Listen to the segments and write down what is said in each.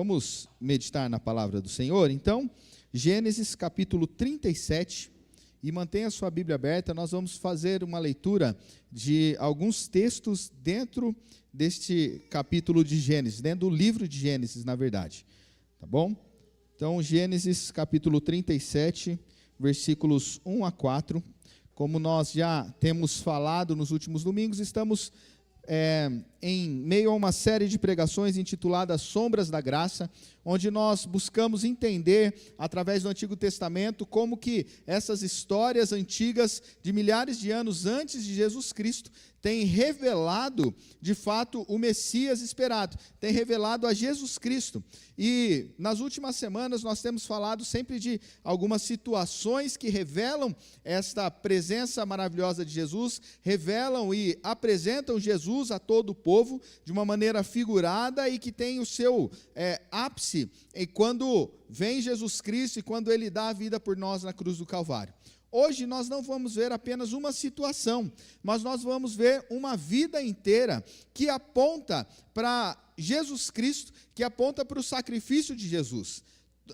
Vamos meditar na palavra do Senhor? Então, Gênesis capítulo 37, e mantenha a sua Bíblia aberta, nós vamos fazer uma leitura de alguns textos dentro deste capítulo de Gênesis, dentro do livro de Gênesis, na verdade, tá bom? Então, Gênesis capítulo 37, versículos 1 a 4, como nós já temos falado nos últimos domingos, estamos em meio a uma série de pregações intitulada Sombras da Graça, onde nós buscamos entender, através do Antigo Testamento, como que essas histórias antigas, de milhares de anos antes de Jesus Cristo, têm revelado, de fato, o Messias esperado, têm revelado a Jesus Cristo. E nas últimas semanas nós temos falado sempre de algumas situações que revelam esta presença maravilhosa de Jesus, revelam e apresentam Jesus a todo o povo, de uma maneira figurada e que tem o seu ápice quando vem Jesus Cristo e quando Ele dá a vida por nós na cruz do Calvário. Hoje nós não vamos ver apenas uma situação, mas nós vamos ver uma vida inteira que aponta para Jesus Cristo, que aponta para o sacrifício de Jesus.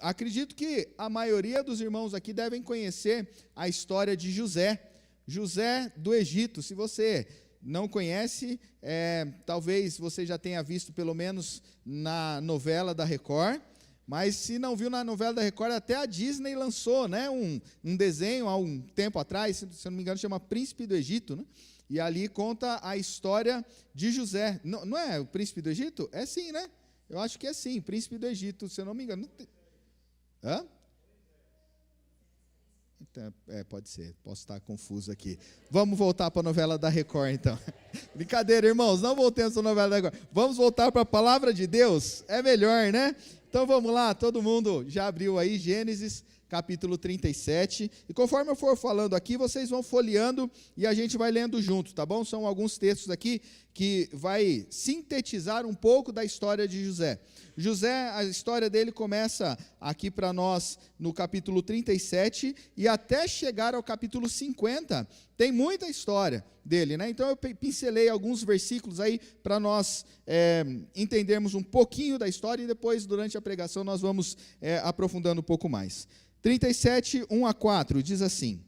Acredito que a maioria dos irmãos aqui devem conhecer a história de José do Egito. Se você não conhece, talvez você já tenha visto pelo menos na novela da Record, mas se não viu na novela da Record, até a Disney lançou, né, um desenho há um tempo atrás, se eu não me engano, chama Príncipe do Egito, né? E ali conta a história de José. Não é o Príncipe do Egito? É sim, né? Eu acho que é sim, Príncipe do Egito, se eu não me engano. Hã? Então, pode ser, posso estar confuso aqui. Vamos voltar para a novela da Record, então. Brincadeira, irmãos, não voltemos para a novela da Record. Vamos voltar para a palavra de Deus? É melhor, né? Então vamos lá, todo mundo já abriu aí Gênesis capítulo 37, e conforme eu for falando aqui, vocês vão folheando e a gente vai lendo junto, tá bom? São alguns textos aqui que vai sintetizar um pouco da história de José. José, a história dele começa aqui para nós no capítulo 37, e até chegar ao capítulo 50, tem muita história dele, né? Então eu pincelei alguns versículos aí para nós entendermos um pouquinho da história, e depois, durante a pregação, nós vamos aprofundando um pouco mais. 37, 1 a 4, diz assim: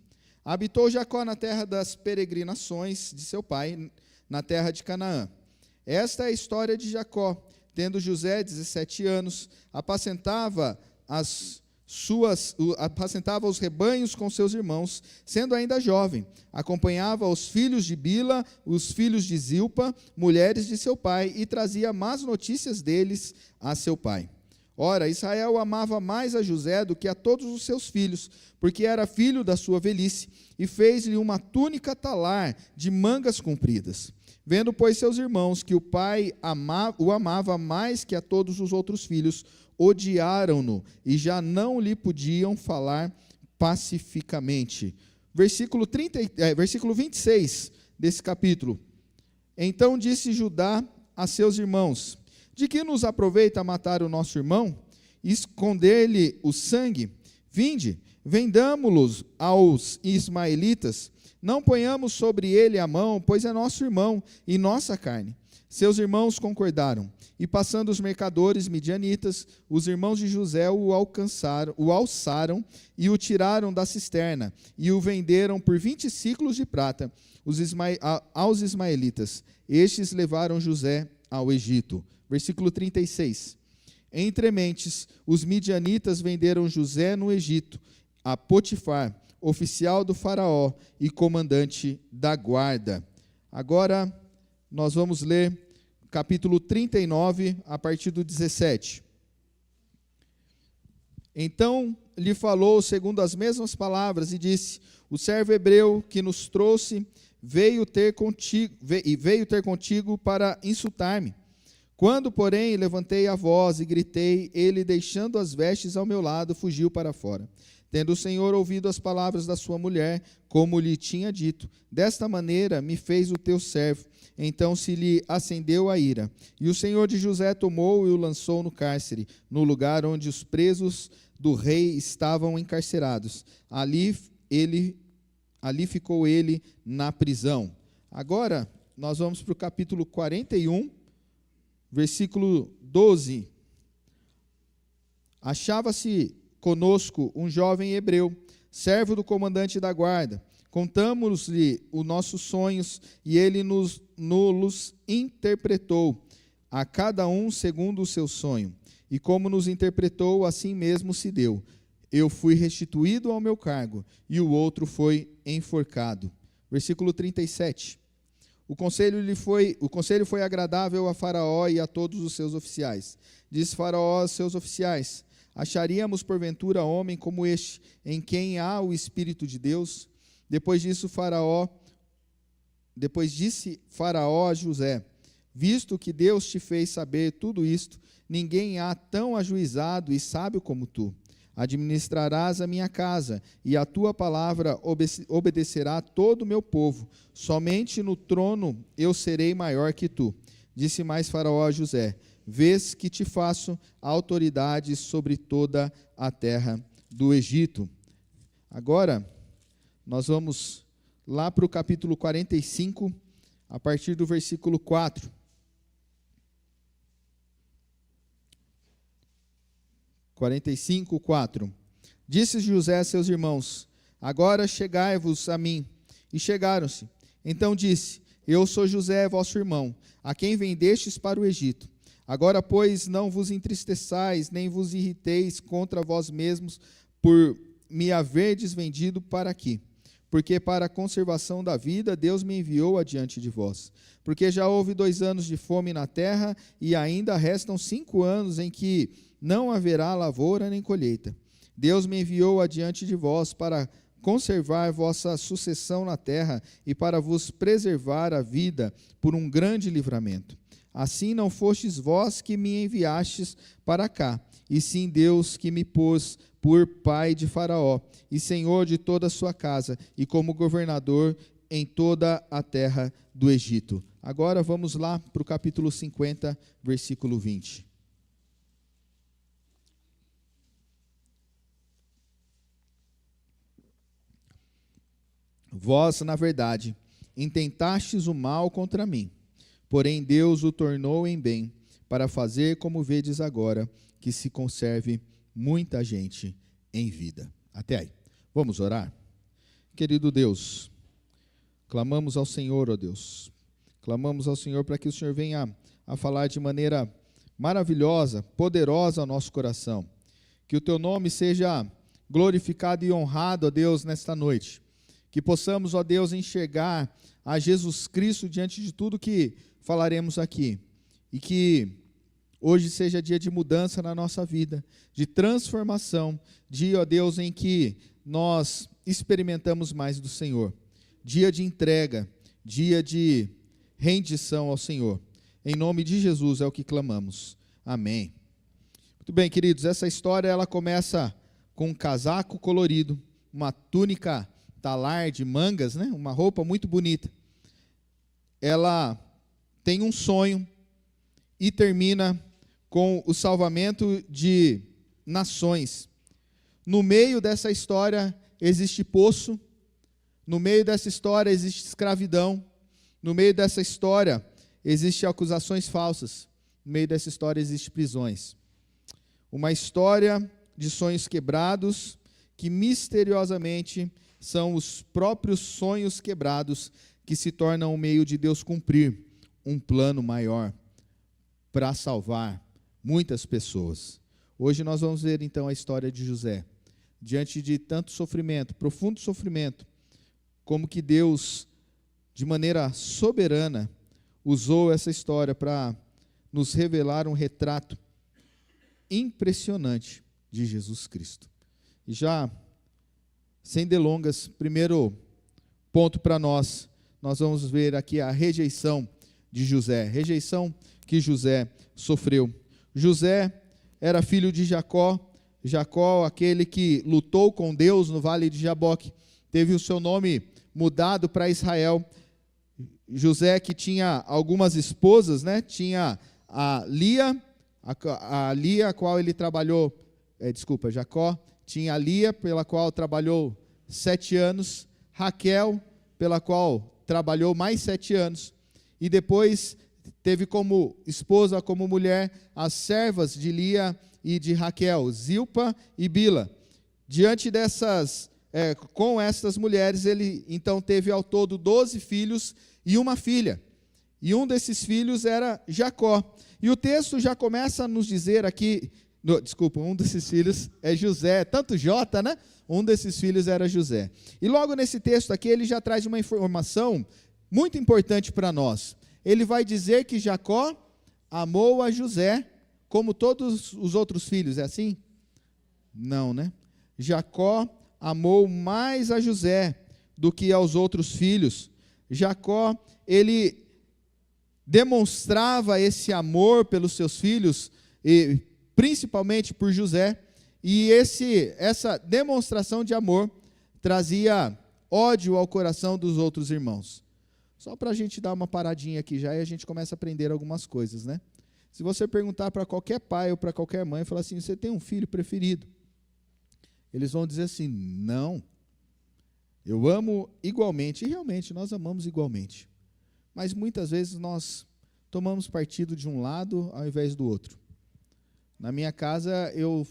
Habitou Jacó na terra das peregrinações de seu pai, na terra de Canaã. Esta é a história de Jacó. Tendo José 17 anos, apacentava os rebanhos com seus irmãos, sendo ainda jovem. Acompanhava os filhos de Bila, os filhos de Zilpa, mulheres de seu pai, e trazia más notícias deles a seu pai. Ora, Israel amava mais a José do que a todos os seus filhos, porque era filho da sua velhice, e fez-lhe uma túnica talar de mangas compridas. Vendo, pois, seus irmãos que o pai o amava mais que a todos os outros filhos, odiaram-no e já não lhe podiam falar pacificamente. Versículo 26 desse capítulo. Então disse Judá a seus irmãos: De que nos aproveita matar o nosso irmão e esconder-lhe o sangue? Vinde, vendamo-los aos ismaelitas. Não ponhamos sobre ele a mão, pois é nosso irmão e nossa carne. Seus irmãos concordaram, e passando os mercadores midianitas, os irmãos de José o alçaram e o tiraram da cisterna, e o venderam por 20 siclos de prata aos ismaelitas. Estes levaram José ao Egito. Versículo 36. Entre mentes, os midianitas venderam José no Egito a Potifar, oficial do faraó e comandante da guarda. Agora nós vamos ler capítulo 39, a partir do 17. Então lhe falou segundo as mesmas palavras e disse: O servo hebreu que nos trouxe veio ter contigo para insultar-me. Quando, porém, levantei a voz e gritei, ele, deixando as vestes ao meu lado, fugiu para fora. Tendo o Senhor ouvido as palavras da sua mulher, como lhe tinha dito, desta maneira me fez o teu servo. Então se lhe acendeu a ira. E o Senhor de José tomou e o lançou no cárcere, no lugar onde os presos do rei estavam encarcerados. Ali ficou ele na prisão. Agora, nós vamos para o capítulo 41, versículo 12 Achava-se conosco um jovem hebreu, servo do comandante da guarda. Contamos-lhe os nossos sonhos e ele nos interpretou, a cada um segundo o seu sonho. E como nos interpretou, assim mesmo se deu. Eu fui restituído ao meu cargo e o outro foi enforcado. Versículo 37. O conselho foi agradável a Faraó e a todos os seus oficiais. Disse Faraó aos seus oficiais: acharíamos porventura homem como este, em quem há o Espírito de Deus? Depois disse Faraó a José: visto que Deus te fez saber tudo isto, ninguém há tão ajuizado e sábio como tu. Administrarás a minha casa, e a tua palavra obedecerá todo o meu povo. Somente no trono eu serei maior que tu. Disse mais Faraó a José: vês que te faço autoridade sobre toda a terra do Egito. Agora, nós vamos lá para o capítulo 45, a partir do versículo 4. 45, 4. Disse José a seus irmãos: agora chegai-vos a mim. E chegaram-se. Então disse: eu sou José, vosso irmão, a quem vendestes para o Egito. Agora, pois, não vos entristeçais, nem vos irriteis contra vós mesmos, por me haverdes vendido para aqui. Porque para a conservação da vida, Deus me enviou adiante de vós. Porque já houve 2 anos de fome na terra, e ainda restam 5 anos em que não haverá lavoura nem colheita. Deus me enviou adiante de vós para conservar vossa sucessão na terra e para vos preservar a vida por um grande livramento. Assim não fostes vós que me enviastes para cá, e sim Deus que me pôs por pai de Faraó e senhor de toda a sua casa e como governador em toda a terra do Egito. Agora vamos lá para o capítulo 50, versículo 20. Vós, na verdade, intentastes o mal contra mim, porém Deus o tornou em bem, para fazer como vedes agora, que se conserve muita gente em vida. Até aí. Vamos orar? Querido Deus, clamamos ao Senhor, ó Deus. Clamamos ao Senhor para que o Senhor venha a falar de maneira maravilhosa, poderosa ao nosso coração. Que o teu nome seja glorificado e honrado, ó Deus, nesta noite. Que possamos, ó Deus, enxergar a Jesus Cristo diante de tudo que falaremos aqui. E que hoje seja dia de mudança na nossa vida, de transformação, dia, ó Deus, em que nós experimentamos mais do Senhor. Dia de entrega, dia de rendição ao Senhor. Em nome de Jesus é o que clamamos. Amém. Muito bem, queridos, essa história ela começa com um casaco colorido, uma túnica talar de mangas, né? Uma roupa muito bonita. Ela tem um sonho e termina com o salvamento de nações. No meio dessa história existe poço, no meio dessa história existe escravidão, no meio dessa história existe acusações falsas, no meio dessa história existe prisões. Uma história de sonhos quebrados que misteriosamente são os próprios sonhos quebrados que se tornam o meio de Deus cumprir um plano maior para salvar muitas pessoas. Hoje nós vamos ver então a história de José. Diante de tanto sofrimento, profundo sofrimento, como que Deus, de maneira soberana, usou essa história para nos revelar um retrato impressionante de Jesus Cristo. E já, sem delongas, primeiro ponto para nós vamos ver aqui a rejeição de José, rejeição que José sofreu. José era filho de Jacó, aquele que lutou com Deus no vale de Jaboque, teve o seu nome mudado para Israel. José que tinha algumas esposas, né? Tinha a Lia, a qual ele trabalhou, Jacó, tinha a Lia, pela qual trabalhou 7 anos, Raquel, pela qual trabalhou mais 7 anos, e depois teve como esposa, como mulher, as servas de Lia, e de Raquel, Zilpa e Bila. Diante dessas, com estas mulheres, ele então teve ao todo 12 filhos e uma filha. E um desses filhos era Jacó. E o texto já começa a nos dizer aqui, um desses filhos é José, tanto J, né? Um desses filhos era José. E logo nesse texto aqui, ele já traz uma informação muito importante para nós. Ele vai dizer que Jacó amou a José como todos os outros filhos, é assim? Não, né? Jacó amou mais a José do que aos outros filhos. Jacó, ele demonstrava esse amor pelos seus filhos, e principalmente por José, e essa demonstração de amor trazia ódio ao coração dos outros irmãos. Só para a gente dar uma paradinha aqui já, e a gente começa a aprender algumas coisas, né? Se você perguntar para qualquer pai ou para qualquer mãe, falar assim, você tem um filho preferido? Eles vão dizer assim, não, eu amo igualmente, e realmente nós amamos igualmente, mas muitas vezes nós tomamos partido de um lado ao invés do outro. Na minha casa eu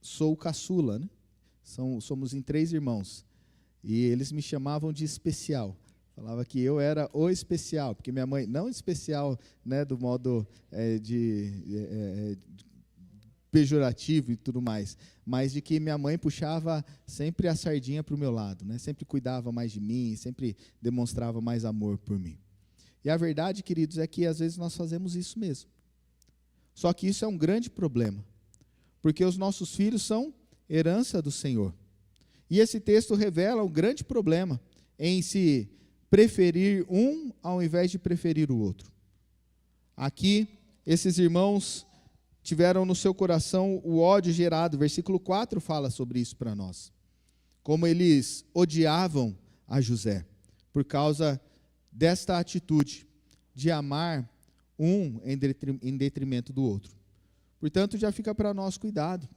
sou o caçula, né? Somos em 3 irmãos, e eles me chamavam de especial, falava que eu era o especial, porque minha mãe, não especial, né, do modo pejorativo e tudo mais, mas de que minha mãe puxava sempre a sardinha para o meu lado, né? Sempre cuidava mais de mim, sempre demonstrava mais amor por mim. E a verdade, queridos, é que às vezes nós fazemos isso mesmo. Só que isso é um grande problema, porque os nossos filhos são herança do Senhor. E esse texto revela um grande problema em se preferir um ao invés de preferir o outro. Aqui, esses irmãos tiveram no seu coração o ódio gerado. Versículo 4 fala sobre isso para nós. Como eles odiavam a José, por causa desta atitude de amar um em detrimento do outro. Portanto, já fica para nós cuidado.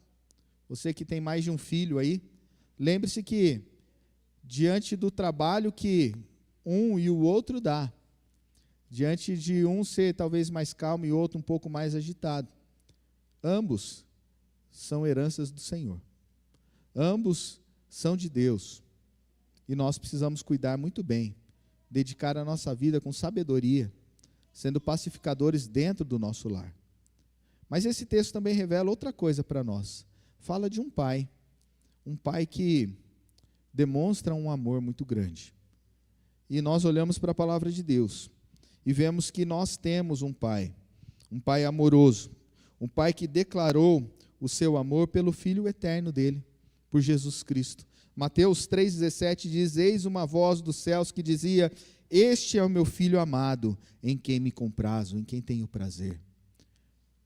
Você que tem mais de um filho aí, lembre-se que, diante do trabalho que um e o outro dá, diante de um ser talvez mais calmo e outro um pouco mais agitado, ambos são heranças do Senhor. Ambos são de Deus. E nós precisamos cuidar muito bem, dedicar a nossa vida com sabedoria, sendo pacificadores dentro do nosso lar. Mas esse texto também revela outra coisa para nós. Fala de um pai que demonstra um amor muito grande. E nós olhamos para a palavra de Deus e vemos que nós temos um pai amoroso, um pai que declarou o seu amor pelo Filho eterno dele, por Jesus Cristo. Mateus 3,17 diz, eis uma voz dos céus que dizia, este é o meu Filho amado, em quem me comprazo, em quem tenho prazer.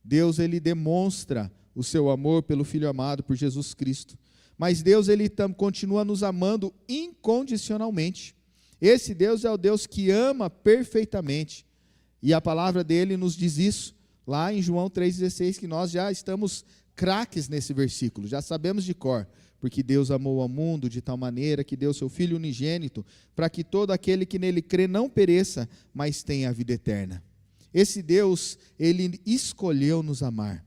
Deus, ele demonstra o seu amor pelo Filho amado, por Jesus Cristo. Mas Deus, ele continua nos amando incondicionalmente. Esse Deus é o Deus que ama perfeitamente. E a palavra dele nos diz isso, lá em João 3,16, que nós já estamos craques nesse versículo, já sabemos de cor. Porque Deus amou ao mundo de tal maneira que deu seu Filho unigênito, para que todo aquele que nele crê não pereça, mas tenha a vida eterna. Esse Deus, ele escolheu nos amar.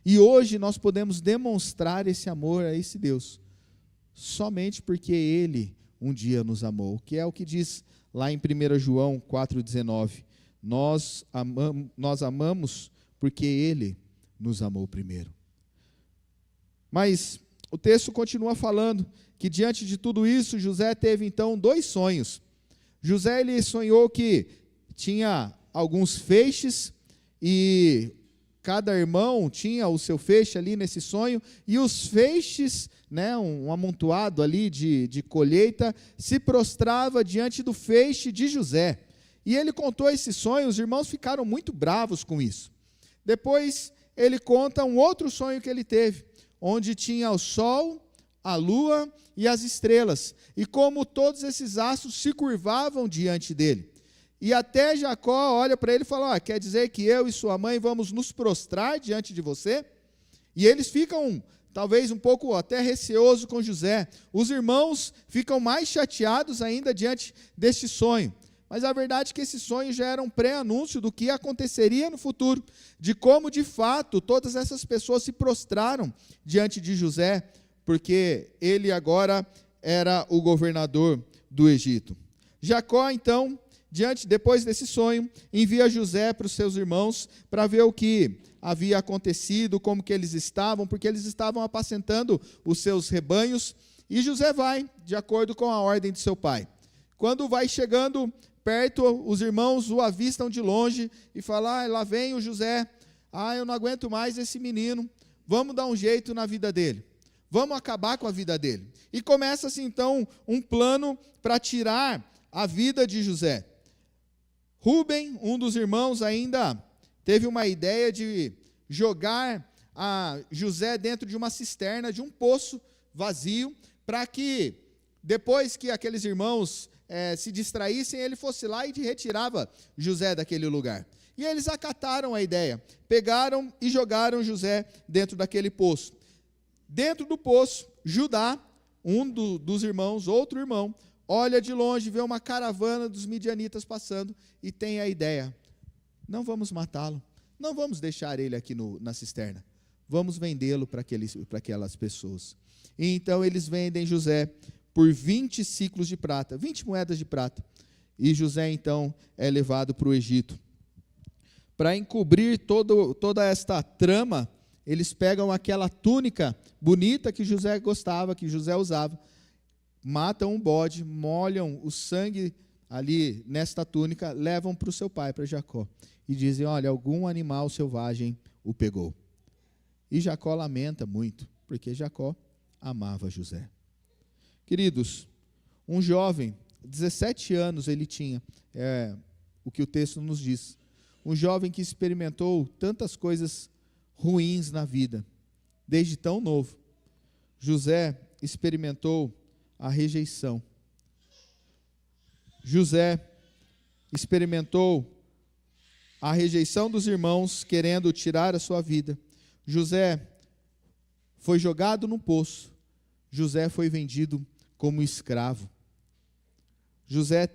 E hoje nós podemos demonstrar esse amor a esse Deus, somente porque ele um dia nos amou, que é o que diz lá em 1 João 4,19. Nós amamos porque ele nos amou primeiro. Mas o texto continua falando que diante de tudo isso, José teve então 2 sonhos. José, ele sonhou que tinha alguns feixes e cada irmão tinha o seu feixe ali nesse sonho, e os feixes, né, um amontoado ali de colheita, se prostrava diante do feixe de José. E ele contou esse sonho, os irmãos ficaram muito bravos com isso. Depois ele conta um outro sonho que ele teve, onde tinha o sol, a lua e as estrelas, e como todos esses astros se curvavam diante dele. E até Jacó olha para ele e fala, quer dizer que eu e sua mãe vamos nos prostrar diante de você? E eles ficam, talvez um pouco até receosos com José. Os irmãos ficam mais chateados ainda diante deste sonho. Mas a verdade é que esse sonho já era um pré-anúncio do que aconteceria no futuro, de como, de fato, todas essas pessoas se prostraram diante de José, porque ele agora era o governador do Egito. Jacó, então, depois desse sonho, envia José para os seus irmãos para ver o que havia acontecido, como que eles estavam, porque eles estavam apacentando os seus rebanhos, e José vai, de acordo com a ordem de seu pai. Quando vai chegando perto, os irmãos o avistam de longe e falam, lá vem o José, eu não aguento mais esse menino, vamos dar um jeito na vida dele, vamos acabar com a vida dele. E começa-se então um plano para tirar a vida de José. Rúben, um dos irmãos, ainda teve uma ideia de jogar a José dentro de uma cisterna, de um poço vazio, para que depois que aqueles irmãos se distraíssem, ele fosse lá e retirava José daquele lugar. E eles acataram a ideia, pegaram e jogaram José dentro daquele poço. Dentro do poço, Judá, dos irmãos, outro irmão, olha de longe, vê uma caravana dos midianitas passando e tem a ideia, não vamos matá-lo, não vamos deixar ele aqui na cisterna, vamos vendê-lo para aquelas pessoas. E então eles vendem José por 20 ciclos de prata, 20 moedas de prata, e José então é levado para o Egito. Para encobrir toda esta trama, eles pegam aquela túnica bonita que José gostava, que José usava, matam um bode, molham o sangue ali nesta túnica, levam para o seu pai, para Jacó, e dizem, olha, algum animal selvagem o pegou. E Jacó lamenta muito, porque Jacó amava José. Queridos, um jovem, 17 anos ele tinha, o que o texto nos diz, um jovem que experimentou tantas coisas ruins na vida, desde tão novo. José experimentou a rejeição. José experimentou a rejeição dos irmãos querendo tirar a sua vida. José foi jogado no poço. José foi vendido como escravo. José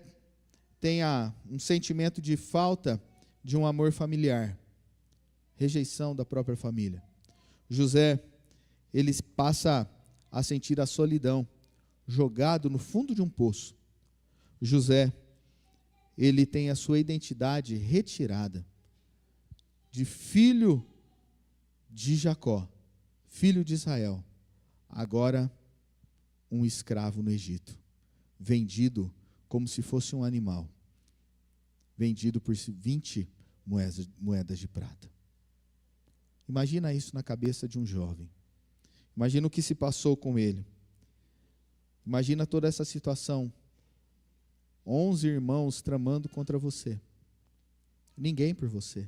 tem um sentimento de falta de um amor familiar, rejeição da própria família. José, ele passa a sentir a solidão, jogado no fundo de um poço. José, ele tem a sua identidade retirada de filho de Jacó, filho de Israel, agora um escravo no Egito, vendido como se fosse um animal, vendido por 20 moedas de prata. Imagina isso na cabeça de um jovem. Imagina o que se passou com ele. Imagina toda essa situação. 11 irmãos tramando contra você. Ninguém por você.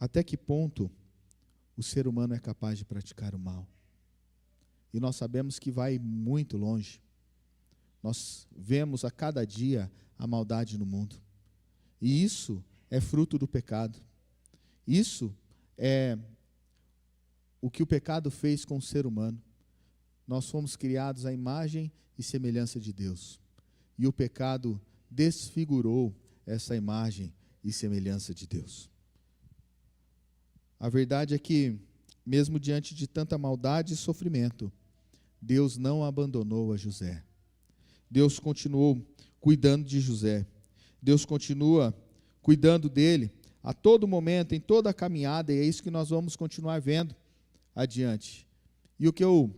Até que ponto o ser humano é capaz de praticar o mal? E nós sabemos que vai muito longe. Nós vemos a cada dia a maldade no mundo. E isso é fruto do pecado. Isso é o que o pecado fez com o ser humano. Nós fomos criados à imagem e semelhança de Deus. E o pecado desfigurou essa imagem e semelhança de Deus. A verdade é que, mesmo diante de tanta maldade e sofrimento, Deus não abandonou a José. Deus continuou cuidando de José. Deus continua cuidando dele a todo momento, em toda a caminhada, e é isso que nós vamos continuar vendo adiante. E o que eu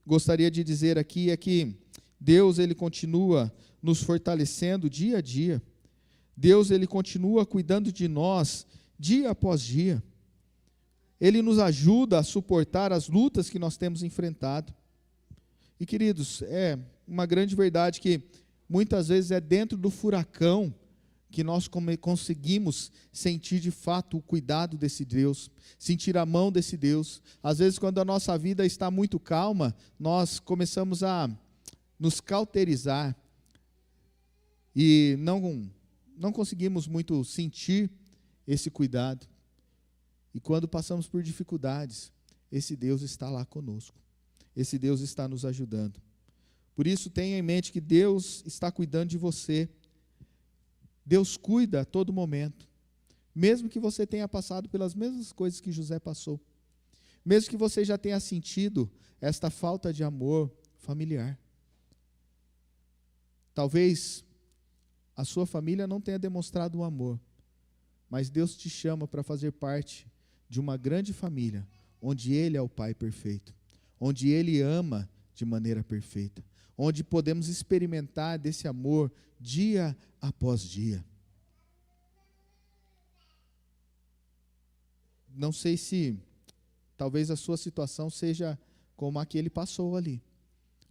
gostaria de dizer aqui é que Deus, ele continua nos fortalecendo dia a dia. Deus, ele continua cuidando de nós dia após dia. Ele nos ajuda a suportar as lutas que nós temos enfrentado. E, queridos, é uma grande verdade que muitas vezes é dentro do furacão que nós conseguimos sentir de fato o cuidado desse Deus, sentir a mão desse Deus. Às vezes, quando a nossa vida está muito calma, nós começamos a nos cauterizar e não conseguimos muito sentir esse cuidado. E quando passamos por dificuldades, esse Deus está lá conosco. Esse Deus está nos ajudando. Por isso, tenha em mente que Deus está cuidando de você. Deus cuida a todo momento. Mesmo que você tenha passado pelas mesmas coisas que José passou. Mesmo que você já tenha sentido esta falta de amor familiar. Talvez a sua família não tenha demonstrado o amor, mas Deus te chama para fazer parte de uma grande família, onde Ele é o Pai perfeito, onde Ele ama de maneira perfeita, onde podemos experimentar desse amor dia após dia. Não sei se talvez a sua situação seja como a que ele passou ali,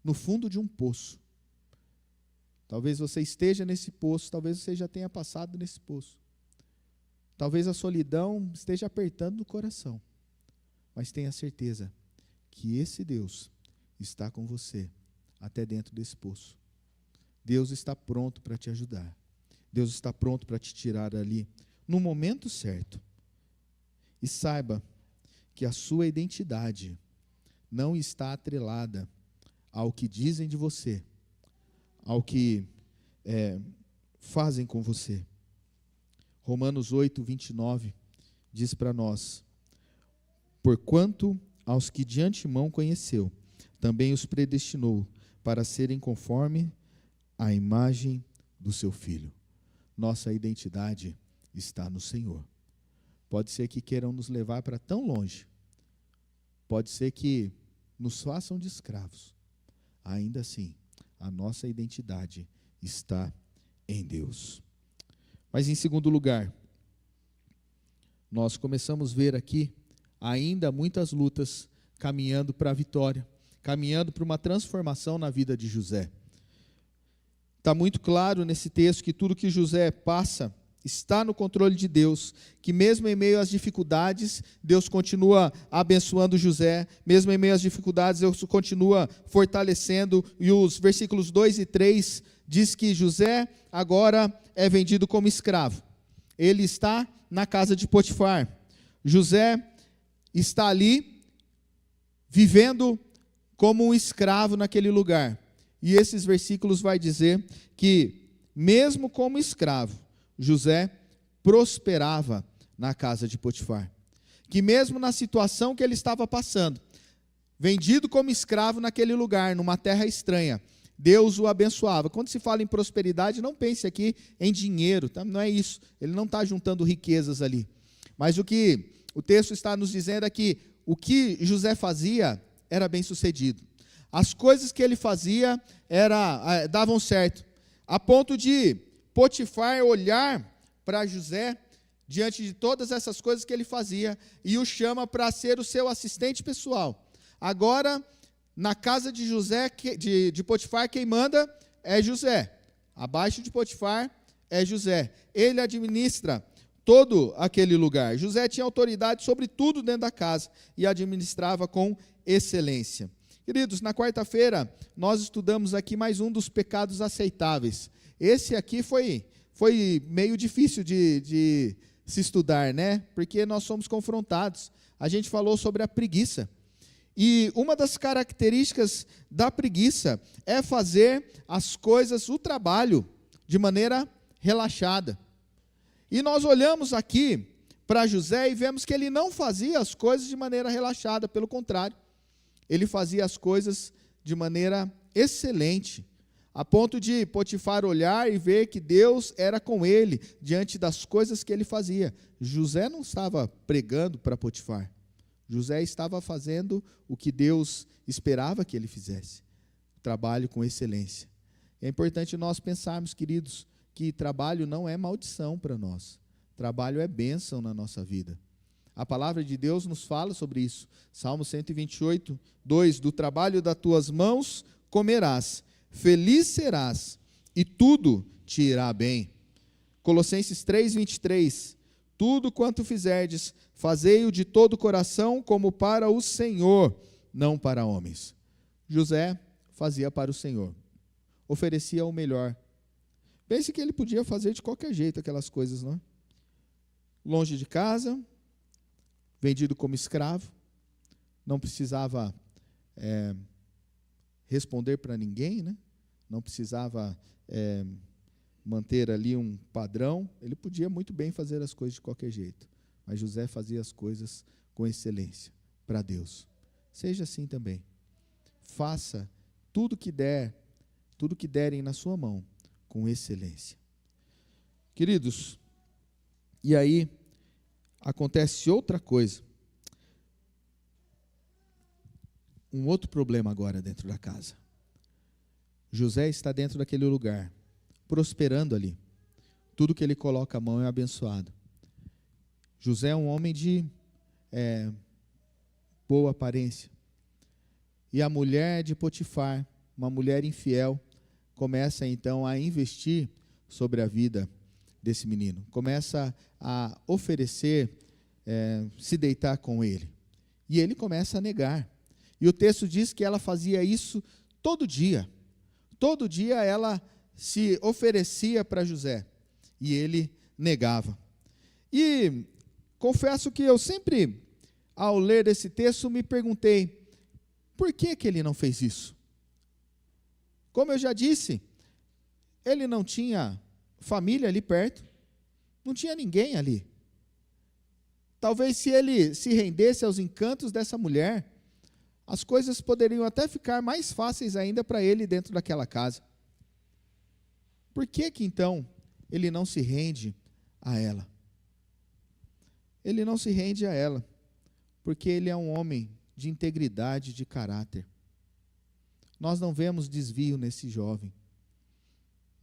no fundo de um poço. Talvez você esteja nesse poço, talvez você já tenha passado nesse poço. Talvez a solidão esteja apertando no coração, mas tenha certeza que esse Deus está com você até dentro desse poço. Deus está pronto para te ajudar. Deus está pronto para te tirar ali no momento certo. E saiba que a sua identidade não está atrelada ao que dizem de você, ao que fazem com você. Romanos 8, 29 diz para nós: porquanto aos que de antemão conheceu, também os predestinou para serem conforme a imagem do seu Filho. Nossa identidade está no Senhor. Pode ser que queiram nos levar para tão longe. Pode ser que nos façam de escravos. Ainda assim, a nossa identidade está em Deus. Mas em segundo lugar, nós começamos a ver aqui ainda muitas lutas caminhando para a vitória, caminhando para uma transformação na vida de José. Está muito claro nesse texto que tudo que José passa está no controle de Deus, que mesmo em meio às dificuldades, Deus continua abençoando José, mesmo em meio às dificuldades, Deus continua fortalecendo, e os versículos 2 e 3 diz que José agora é vendido como escravo. Ele está na casa de Potifar. José está ali, vivendo como um escravo naquele lugar. E esses versículos vai dizer que, mesmo como escravo, José prosperava na casa de Potifar. Que mesmo na situação que ele estava passando, vendido como escravo naquele lugar, numa terra estranha, Deus o abençoava. Quando se fala em prosperidade, não pense aqui em dinheiro, tá? Não é isso. Ele não está juntando riquezas ali. Mas o que o texto está nos dizendo é que o que José fazia era bem sucedido. As coisas que ele fazia davam certo, a ponto de Potifar olhar para José, diante de todas essas coisas que ele fazia, e o chama para ser o seu assistente pessoal. Agora, na casa de José, de Potifar, quem manda é José. Abaixo de Potifar é José. Ele administra todo aquele lugar. José tinha autoridade sobre tudo dentro da casa e administrava com excelência. Queridos, na quarta-feira, nós estudamos aqui mais um dos pecados aceitáveis. Esse aqui foi meio difícil de se estudar, né? Porque nós somos confrontados. A gente falou sobre a preguiça. E uma das características da preguiça é fazer as coisas, o trabalho, de maneira relaxada. E nós olhamos aqui para José e vemos que ele não fazia as coisas de maneira relaxada, pelo contrário. Ele fazia as coisas de maneira excelente, a ponto de Potifar olhar e ver que Deus era com ele, diante das coisas que ele fazia. José não estava pregando para Potifar. José estava fazendo o que Deus esperava que ele fizesse. Trabalho com excelência. É importante nós pensarmos, queridos, que trabalho não é maldição para nós. Trabalho é bênção na nossa vida. A palavra de Deus nos fala sobre isso. Salmo 128, 2: do trabalho das tuas mãos comerás, feliz serás, e tudo te irá bem. Colossenses 3, 23: tudo quanto fizerdes, fazei-o de todo o coração, como para o Senhor, não para homens. José fazia para o Senhor, oferecia o melhor. Pense que ele podia fazer de qualquer jeito aquelas coisas, não é? Longe de casa, vendido como escravo, não precisava responder para ninguém, né? Não precisava manter ali um padrão, ele podia muito bem fazer as coisas de qualquer jeito, mas José fazia as coisas com excelência para Deus. Seja assim também. Faça tudo que derem na sua mão, com excelência. Queridos, e aí acontece outra coisa. Um outro problema agora dentro da casa. José está dentro daquele lugar, prosperando ali. Tudo que ele coloca a mão é abençoado. José é um homem de boa aparência. E a mulher de Potifar, uma mulher infiel, começa então a investir sobre a vida desse menino. Começa a oferecer, se deitar com ele. E ele começa a negar. E o texto diz que ela fazia isso todo dia. Todo dia ela se oferecia para José. E ele negava. E confesso que eu sempre, ao ler esse texto, me perguntei, por que ele não fez isso? Como eu já disse, ele não tinha família ali perto, não tinha ninguém ali. Talvez se ele se rendesse aos encantos dessa mulher, as coisas poderiam até ficar mais fáceis ainda para ele dentro daquela casa. Por que então ele não se rende a ela? Ele não se rende a ela, porque ele é um homem de integridade de caráter. Nós não vemos desvio nesse jovem.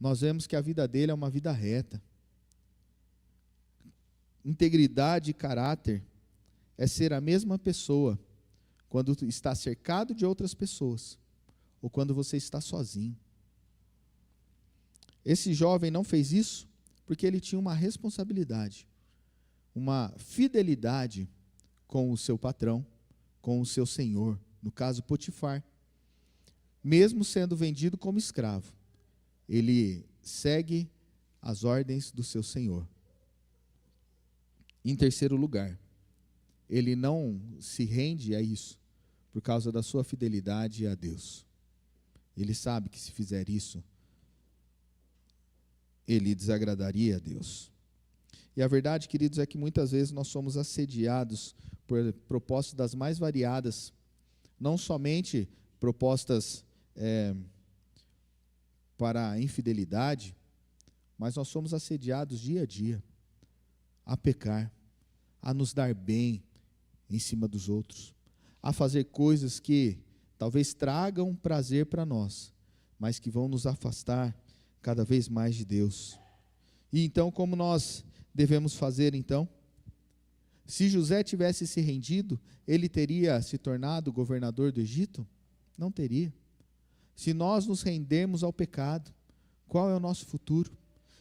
Nós vemos que a vida dele é uma vida reta. Integridade e caráter é ser a mesma pessoa quando está cercado de outras pessoas ou quando você está sozinho. Esse jovem não fez isso porque ele tinha uma responsabilidade, uma fidelidade com o seu patrão, com o seu senhor, no caso Potifar. Mesmo sendo vendido como escravo, ele segue as ordens do seu senhor. Em terceiro lugar, ele não se rende a isso por causa da sua fidelidade a Deus. Ele sabe que se fizer isso, ele desagradaria a Deus. E a verdade, queridos, é que muitas vezes nós somos assediados por propostas das mais variadas, não somente propostas para a infidelidade, mas nós somos assediados dia a dia a pecar, a nos dar bem em cima dos outros, a fazer coisas que talvez tragam prazer para nós, mas que vão nos afastar cada vez mais de Deus. E então, como nós devemos fazer então? Se José tivesse se rendido, ele teria se tornado governador do Egito? Não teria. Se nós nos rendermos ao pecado, qual é o nosso futuro?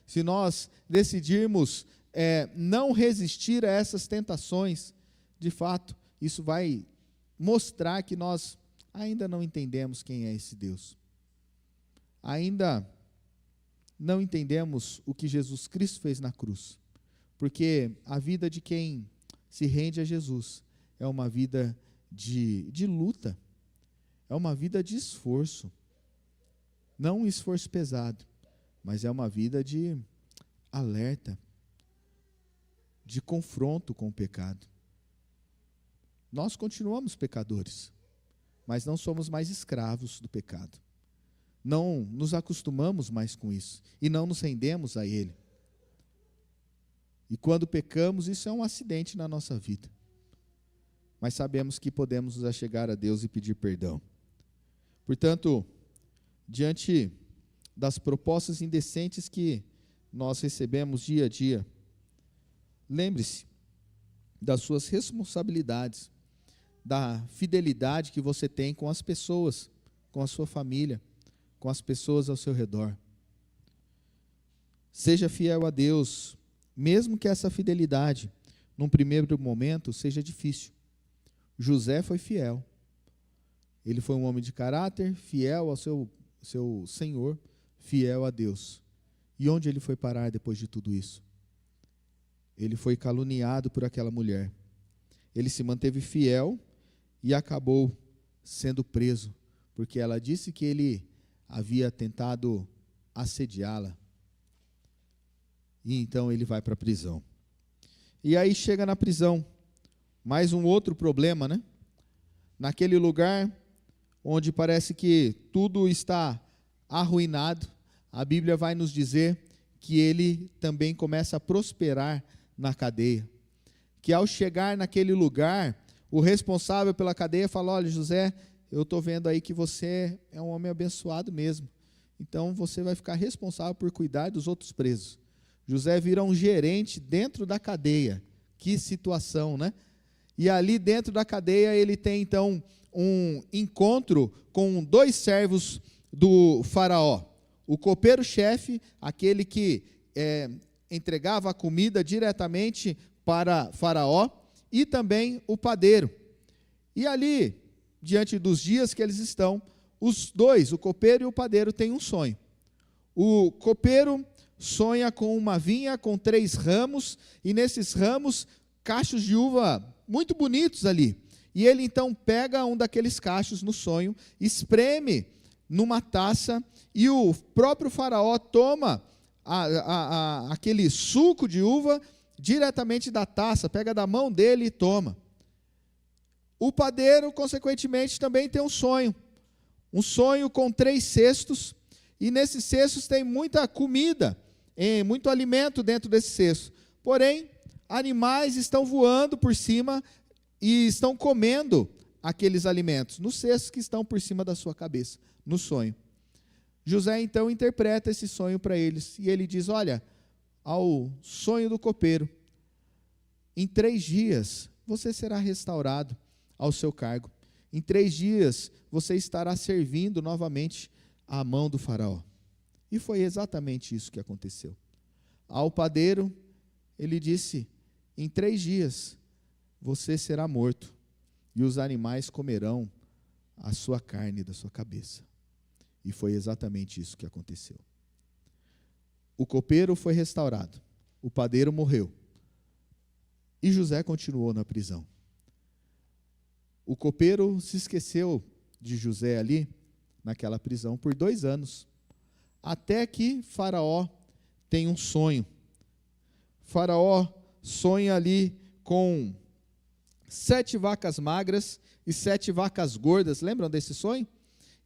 Se nós decidirmos não resistir a essas tentações, de fato, isso vai mostrar que nós ainda não entendemos quem é esse Deus. Ainda não entendemos o que Jesus Cristo fez na cruz. Porque a vida de quem se rende a Jesus é uma vida de luta, é uma vida de esforço. Não um esforço pesado, mas é uma vida de alerta, de confronto com o pecado. Nós continuamos pecadores, mas não somos mais escravos do pecado. Não nos acostumamos mais com isso e não nos rendemos a ele. E quando pecamos, isso é um acidente na nossa vida. Mas sabemos que podemos nos achegar a Deus e pedir perdão. Portanto, diante das propostas indecentes que nós recebemos dia a dia, lembre-se das suas responsabilidades, da fidelidade que você tem com as pessoas, com a sua família, com as pessoas ao seu redor. Seja fiel a Deus, mesmo que essa fidelidade, num primeiro momento, seja difícil. José foi fiel. Ele foi um homem de caráter, fiel ao seu senhor, fiel a Deus. E onde ele foi parar depois de tudo isso? Ele foi caluniado por aquela mulher. Ele se manteve fiel e acabou sendo preso, porque ela disse que ele havia tentado assediá-la. E então ele vai para a prisão. E aí chega na prisão, mais um outro problema, né? Naquele lugar onde parece que tudo está arruinado, a Bíblia vai nos dizer que ele também começa a prosperar na cadeia. Que ao chegar naquele lugar, o responsável pela cadeia fala: olha, José, eu estou vendo aí que você é um homem abençoado mesmo. Então você vai ficar responsável por cuidar dos outros presos. José vira um gerente dentro da cadeia. Que situação, né? E ali dentro da cadeia ele tem então um encontro com 2 servos do faraó. O copeiro-chefe, aquele que entregava a comida diretamente para faraó, e também o padeiro. E ali, diante dos dias que eles estão, os dois, o copeiro e o padeiro, têm um sonho. O copeiro sonha com uma vinha com 3 ramos, e nesses ramos, cachos de uva muito bonitos ali. E ele então pega um daqueles cachos no sonho, espreme numa taça, e o próprio faraó toma aquele suco de uva diretamente da taça, pega da mão dele e toma. O padeiro, consequentemente, também tem um sonho com 3 cestos, e nesses cestos tem muita comida, muito alimento dentro desse cesto. Porém, animais estão voando por cima e estão comendo aqueles alimentos, nos cestos que estão por cima da sua cabeça, no sonho. José então interpreta esse sonho para eles, e ele diz: olha, ao sonho do copeiro, em 3 dias você será restaurado ao seu cargo. Em 3 dias você estará servindo novamente à mão do faraó. E foi exatamente isso que aconteceu. Ao padeiro, ele disse: em 3 dias você será morto, e os animais comerão a sua carne da sua cabeça. E foi exatamente isso que aconteceu. O copeiro foi restaurado, o padeiro morreu, e José continuou na prisão. O copeiro se esqueceu de José ali, naquela prisão, por 2 anos, até que Faraó tem um sonho. Faraó sonha ali com 7 vacas magras e 7 vacas gordas. Lembram desse sonho?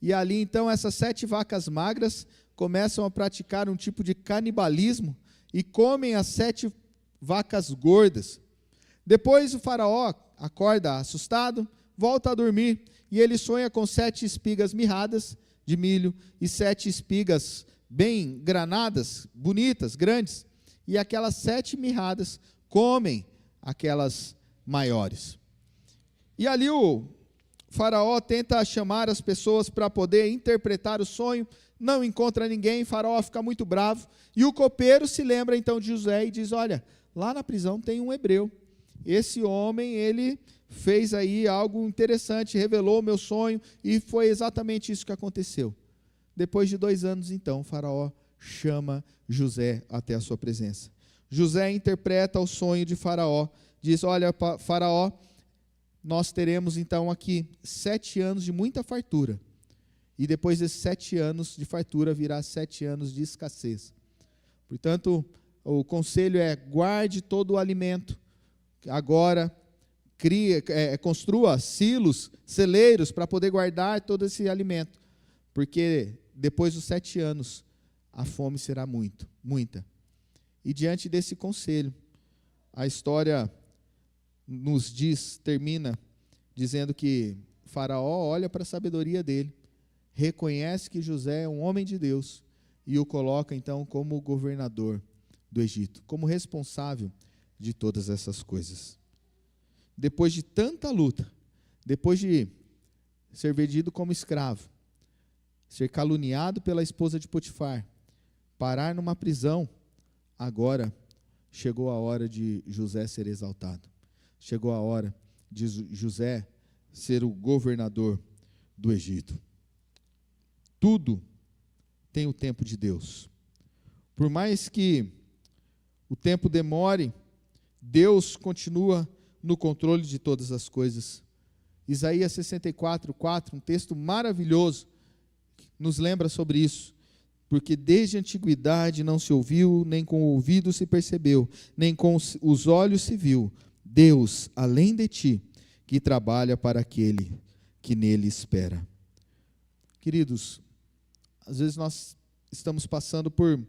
E ali então essas 7 vacas magras começam a praticar um tipo de canibalismo e comem as 7 vacas gordas. Depois o faraó acorda assustado, volta a dormir, e ele sonha com 7 espigas mirradas de milho e 7 espigas bem granadas, bonitas, grandes, e aquelas 7 mirradas comem aquelas maiores. E ali o faraó tenta chamar as pessoas para poder interpretar o sonho, não encontra ninguém, o faraó fica muito bravo, e o copeiro se lembra então de José e diz: olha, lá na prisão tem um hebreu, esse homem, ele fez aí algo interessante, revelou o meu sonho, e foi exatamente isso que aconteceu. Depois de 2 anos então, o faraó chama José até a sua presença. José interpreta o sonho de faraó, diz: olha, faraó, nós teremos então aqui 7 anos de muita fartura, e depois desses 7 anos de fartura virá 7 anos de escassez. Portanto, o conselho é: guarde todo o alimento, agora construa silos, celeiros, para poder guardar todo esse alimento, porque depois dos 7 anos, a fome será muita. E diante desse conselho, a história nos termina dizendo que Faraó olha para a sabedoria dele, reconhece que José é um homem de Deus, e o coloca então como governador do Egito, como responsável de todas essas coisas. Depois de tanta luta, depois de ser vendido como escravo, ser caluniado pela esposa de Potifar, parar numa prisão, agora chegou a hora de José ser exaltado. Chegou a hora de José ser o governador do Egito. Tudo tem o tempo de Deus. Por mais que o tempo demore, Deus continua no controle de todas as coisas. Isaías 64:4, um texto maravilhoso, nos lembra sobre isso. Porque desde a antiguidade não se ouviu, nem com o ouvido se percebeu, nem com os olhos se viu, Deus, além de ti, que trabalha para aquele que nele espera. Queridos, às vezes nós estamos passando por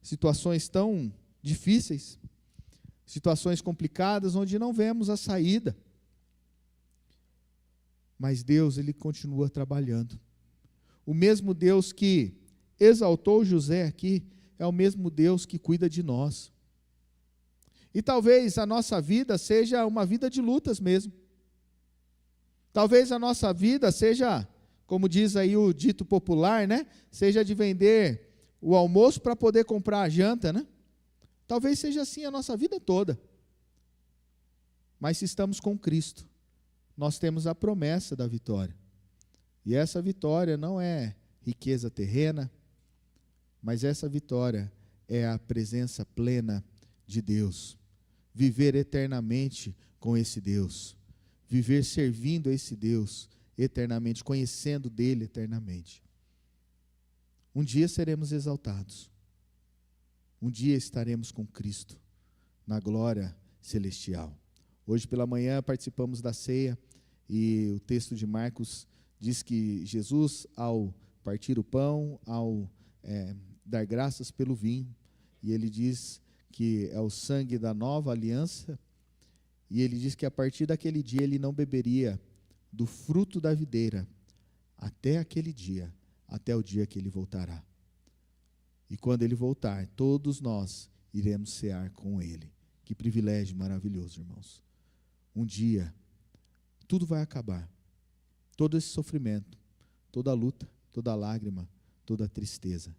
situações tão difíceis, situações complicadas, onde não vemos a saída. Mas Deus, Ele continua trabalhando. O mesmo Deus que exaltou José aqui, é o mesmo Deus que cuida de nós. E talvez a nossa vida seja uma vida de lutas mesmo. Talvez a nossa vida seja, como diz aí o dito popular, né? Seja de vender o almoço para poder comprar a janta, né? Talvez seja assim a nossa vida toda. Mas se estamos com Cristo, nós temos a promessa da vitória. E essa vitória não é riqueza terrena, mas essa vitória é a presença plena de Deus. Viver eternamente com esse Deus. Viver servindo a esse Deus eternamente, conhecendo dele eternamente. Um dia seremos exaltados. Um dia estaremos com Cristo na glória celestial. Hoje pela manhã participamos da ceia e o texto de Marcos diz que Jesus, ao partir o pão, ao dar graças pelo vinho, e ele diz que é o sangue da nova aliança, e ele diz que a partir daquele dia ele não beberia do fruto da videira, até aquele dia, até o dia que ele voltará. E quando ele voltar, todos nós iremos cear com ele. Que privilégio maravilhoso, irmãos. Um dia, tudo vai acabar. Todo esse sofrimento, toda a luta, toda a lágrima, toda a tristeza.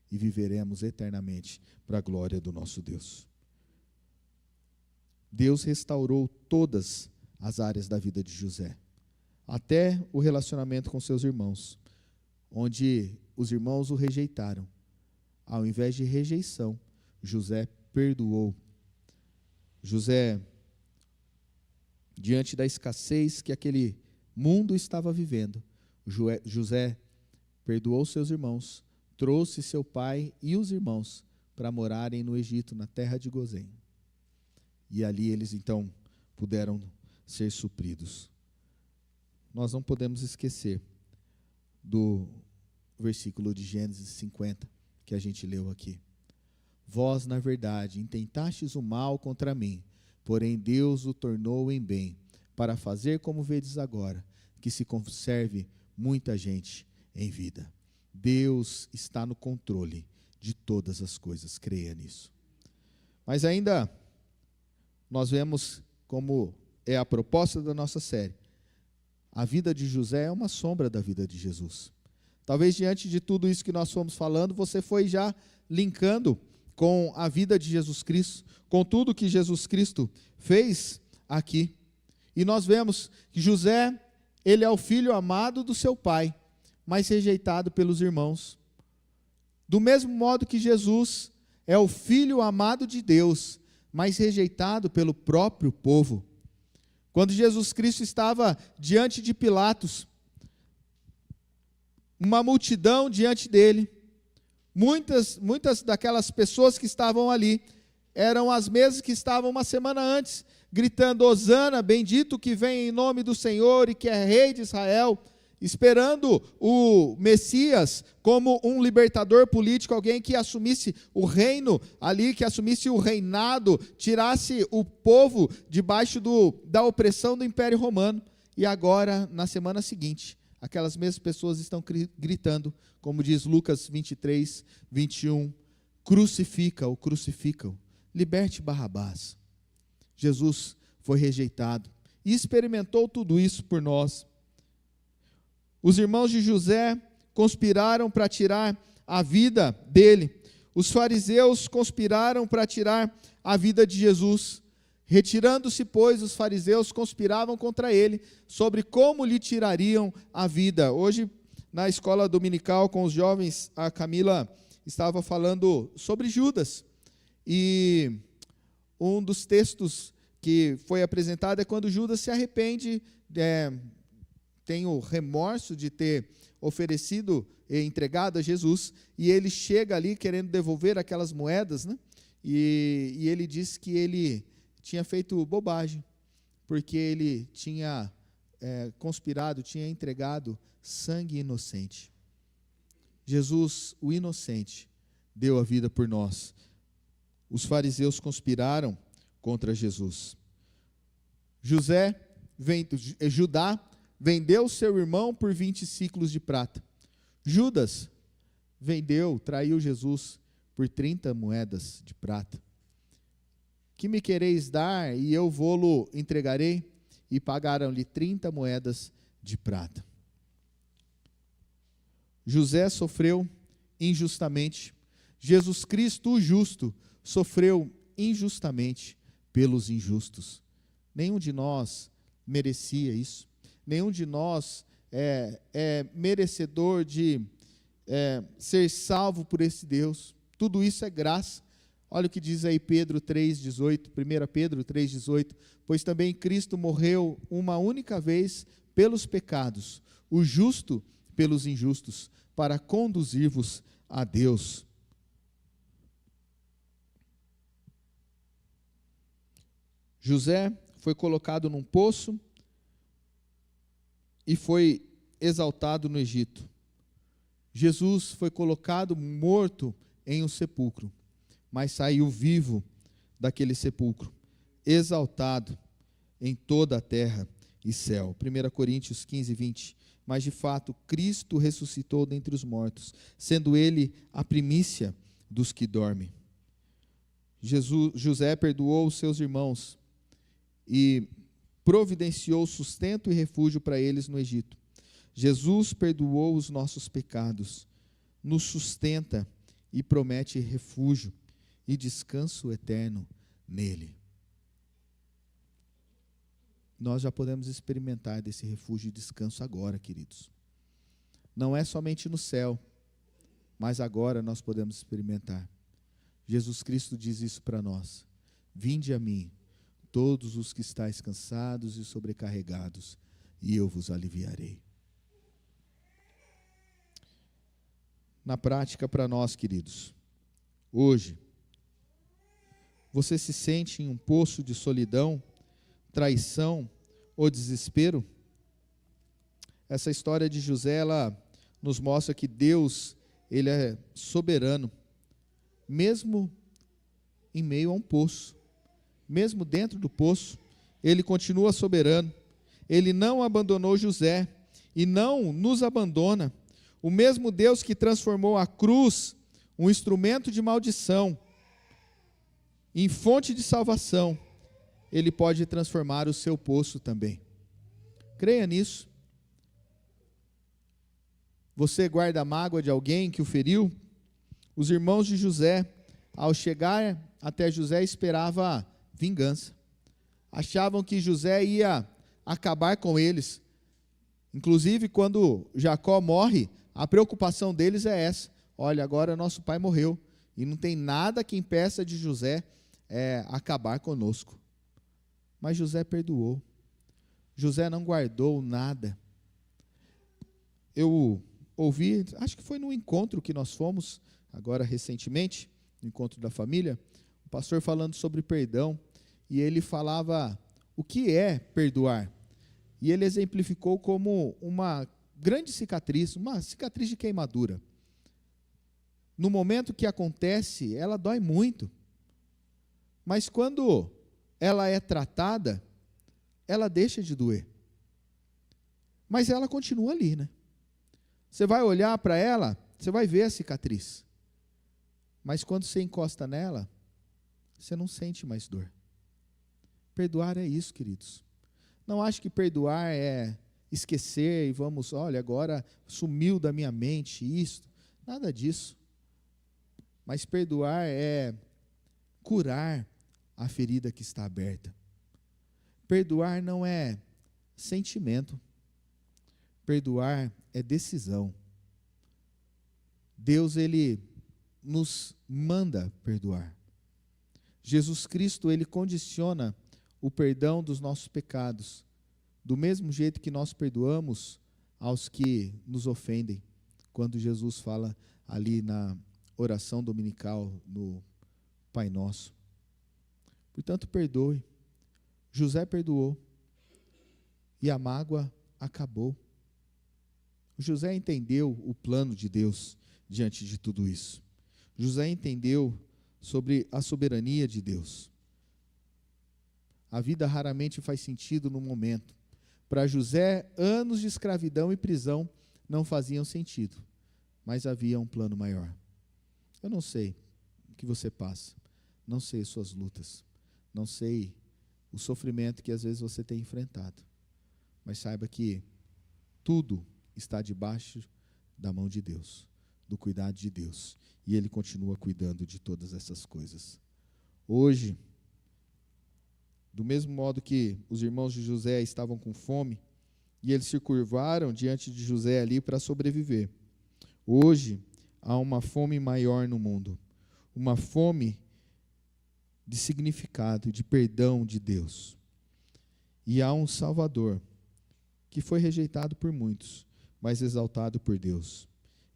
E viveremos eternamente para a glória do nosso Deus. Deus restaurou todas as áreas da vida de José. Até o relacionamento com seus irmãos, onde os irmãos o rejeitaram. Ao invés de rejeição, José perdoou. José, diante da escassez que aquele mundo estava vivendo, José perdoou seus irmãos, trouxe seu pai e os irmãos para morarem no Egito, na terra de Gozém. E ali eles então puderam ser supridos. Nós não podemos esquecer do versículo de Gênesis 50, que a gente leu aqui. Vós, na verdade, intentastes o mal contra mim, porém Deus o tornou em bem, para fazer como vedes agora, que se conserve muita gente em vida. Deus está no controle de todas as coisas, creia nisso. Mas ainda, nós vemos como é a proposta da nossa série. A vida de José é uma sombra da vida de Jesus. Talvez diante de tudo isso que nós fomos falando, você foi já linkando com a vida de Jesus Cristo, com tudo que Jesus Cristo fez aqui. E nós vemos que José, ele é o filho amado do seu pai, mas rejeitado pelos irmãos. Do mesmo modo que Jesus é o filho amado de Deus, mas rejeitado pelo próprio povo. Quando Jesus Cristo estava diante de Pilatos, uma multidão diante dele, muitas daquelas pessoas que estavam ali, eram as mesmas que estavam uma semana antes, gritando, Hosana, bendito que vem em nome do Senhor e que é rei de Israel, esperando o Messias como um libertador político, alguém que assumisse o reino ali, que assumisse o reinado, tirasse o povo debaixo da opressão do Império Romano. E agora, na semana seguinte, aquelas mesmas pessoas estão gritando, como diz Lucas 23, 21, crucifica-o, crucifica-o, liberte Barrabás. Jesus foi rejeitado e experimentou tudo isso por nós. Os irmãos de José conspiraram para tirar a vida dele. Os fariseus conspiraram para tirar a vida de Jesus. Retirando-se, pois, os fariseus conspiravam contra ele, sobre como lhe tirariam a vida. Hoje, na escola dominical com os jovens, a Camila estava falando sobre Judas. E um dos textos que foi apresentado é quando Judas se arrepende tem o remorso de ter oferecido e entregado a Jesus, e ele chega ali querendo devolver aquelas moedas, né? E ele diz que ele tinha feito bobagem, porque ele tinha conspirado, tinha entregado sangue inocente. Jesus, o inocente, deu a vida por nós. Os conspiraram contra Jesus. Judá vendeu seu irmão por 20 siclos de prata. Judas traiu Jesus por 30 moedas de prata. Que me quereis dar, e eu vô-lo entregarei? E pagaram-lhe 30 moedas de prata. José sofreu injustamente. Jesus Cristo, o justo, sofreu injustamente pelos injustos. Nenhum de nós merecia isso. Nenhum de nós é merecedor de ser salvo por esse Deus. Tudo isso é graça. Olha o que diz aí Pedro 3,18, 1 Pedro 3,18, pois também Cristo morreu uma única vez pelos pecados, o justo pelos injustos, para conduzir-vos a Deus. José foi colocado num poço e foi exaltado no Egito. Jesus foi colocado morto em um sepulcro, mas saiu vivo daquele sepulcro, exaltado em toda a terra e céu. 1 Coríntios 15, 20. Mas de fato, Cristo ressuscitou dentre os mortos, sendo ele a primícia dos que dormem. José perdoou os seus irmãos e providenciou sustento e refúgio para eles no Egito. Jesus perdoou os nossos pecados, nos sustenta e promete refúgio e descanso eterno nele. Nós já podemos experimentar desse refúgio e descanso agora, queridos. Não é somente no céu, mas agora nós podemos experimentar. Jesus Cristo diz isso para nós: vinde a mim, todos os que estáis cansados e sobrecarregados, e eu vos aliviarei. Na prática, para nós, queridos, hoje, você se sente em um poço de solidão, traição ou desespero? Essa história de José, ela nos mostra que Deus, ele é soberano, mesmo em meio a um poço, mesmo dentro do poço, ele continua soberano. Ele não abandonou José e não nos abandona. O mesmo Deus que transformou a cruz, um instrumento de maldição, em fonte de salvação, ele pode transformar o seu poço também. Creia nisso. Você guarda a mágoa de alguém que o feriu? Os irmãos de José, ao chegar até José, esperavam vingança. Achavam que José ia acabar com eles. Inclusive, quando Jacó morre, a preocupação deles é essa: olha, agora nosso pai morreu, e não tem nada que impeça de José acabar conosco. Mas José perdoou. José não guardou nada. Eu ouvi, acho que foi num encontro que nós fomos, agora recentemente, no encontro da família, o pastor falando sobre perdão, e ele falava o que é perdoar. E ele exemplificou como uma grande cicatriz, uma cicatriz de queimadura. No momento que acontece, ela dói muito. Mas quando ela é tratada, ela deixa de doer. Mas ela continua ali, né? Você vai olhar para ela, você vai ver a cicatriz. Mas quando você encosta nela, você não sente mais dor. Perdoar é isso, queridos. Não acho que perdoar é esquecer e vamos, olha, agora sumiu da minha mente isso. Nada disso. Mas perdoar é curar a ferida que está aberta. Perdoar não é sentimento. Perdoar é decisão. Deus, ele nos manda perdoar. Jesus Cristo, ele condiciona o perdão dos nossos pecados do mesmo jeito que nós perdoamos aos que nos ofendem, quando Jesus fala ali na oração dominical, no Pai Nosso. Portanto, perdoe. José perdoou, e a mágoa acabou. José entendeu o plano de Deus diante de tudo isso. José entendeu sobre a soberania de Deus. A vida raramente faz sentido no momento. Para José, anos de escravidão e prisão não faziam sentido, mas havia um plano maior. Eu não sei o que você passa, não sei as suas lutas, não sei o sofrimento que às vezes você tem enfrentado, mas saiba que tudo está debaixo da mão de Deus, do cuidado de Deus, e Ele continua cuidando de todas essas coisas. Hoje, do mesmo modo que os irmãos de José estavam com fome, e eles se curvaram diante de José ali para sobreviver, hoje há uma fome maior no mundo, uma fome de significado, de perdão de Deus. E há um Salvador que foi rejeitado por muitos, mas exaltado por Deus.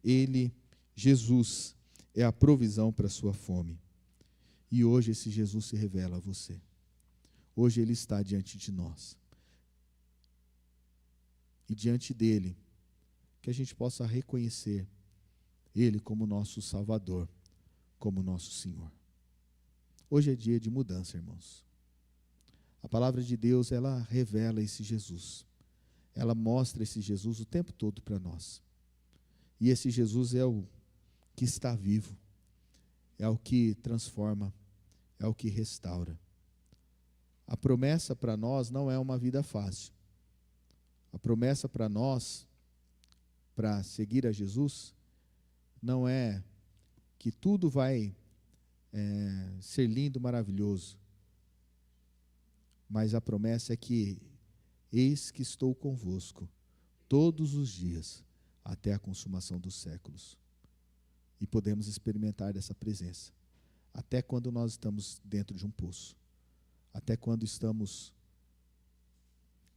Ele, Jesus, é a provisão para a sua fome. E hoje esse Jesus se revela a você. Hoje Ele está diante de nós. E diante dEle, que a gente possa reconhecer Ele como nosso Salvador, como nosso Senhor. Hoje é dia de mudança, irmãos. A palavra de Deus, ela revela esse Jesus. Ela mostra esse Jesus o tempo todo para nós. E esse Jesus é o que está vivo, é o que transforma, é o que restaura. A promessa para nós não é uma vida fácil. A promessa para nós, para seguir a Jesus, não é que tudo vai ser lindo, maravilhoso. Mas a promessa é que eis que estou convosco todos os dias até a consumação dos séculos. E podemos experimentar dessa presença até quando nós estamos dentro de um poço, até quando estamos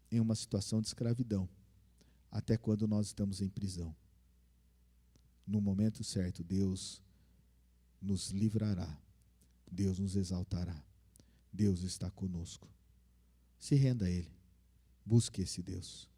em uma situação de escravidão, até quando nós estamos em prisão. No momento certo, Deus nos livrará, Deus nos exaltará, Deus está conosco. Se renda a Ele, busque esse Deus.